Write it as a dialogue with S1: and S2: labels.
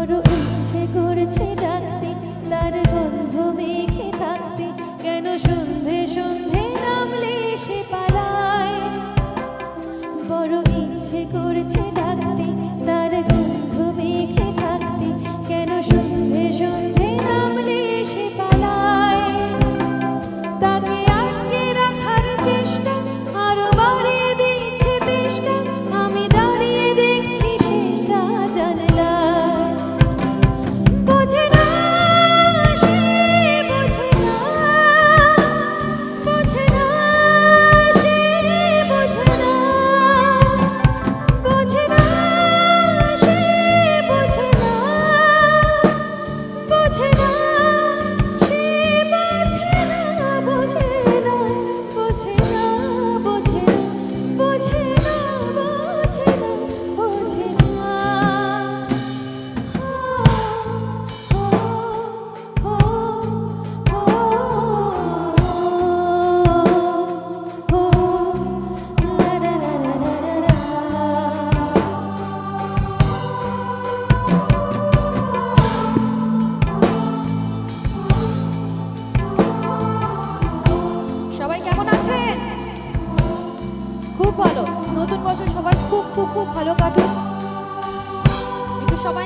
S1: বড় ইচ্ছে করেছে ডাকতে, তার গন্ধ মেখে থাকতে, কেন সন্ধে সন্ধে নামলে সে পালায়। বড় ইচ্ছে করেছে ডাকতে, তার গন্ধ মেখে থাকতে, কেন সন্ধে সন্ধে নামলে সে পালায়। তাকে আটকে রাখার চেষ্টা আরো বাড়িয়ে দিচ্ছে তেষ্টা, আমি দাঁড়িয়ে দেখছি শেষটা জানলায়। বোঝে না সে, বোঝে না, বোঝে না সে, বোঝে না, বোঝে না সে, বোঝে না, বোঝে না সে, বোঝে না, বোঝে না, বোঝে না, বোঝে না, বোঝে না, বোঝে না, বোঝে না। সবাই কেমন আছেন? খুব ভালো। নতুন বছর সবার খুব খুব খুব ভালো কাটুক। একটু সবাই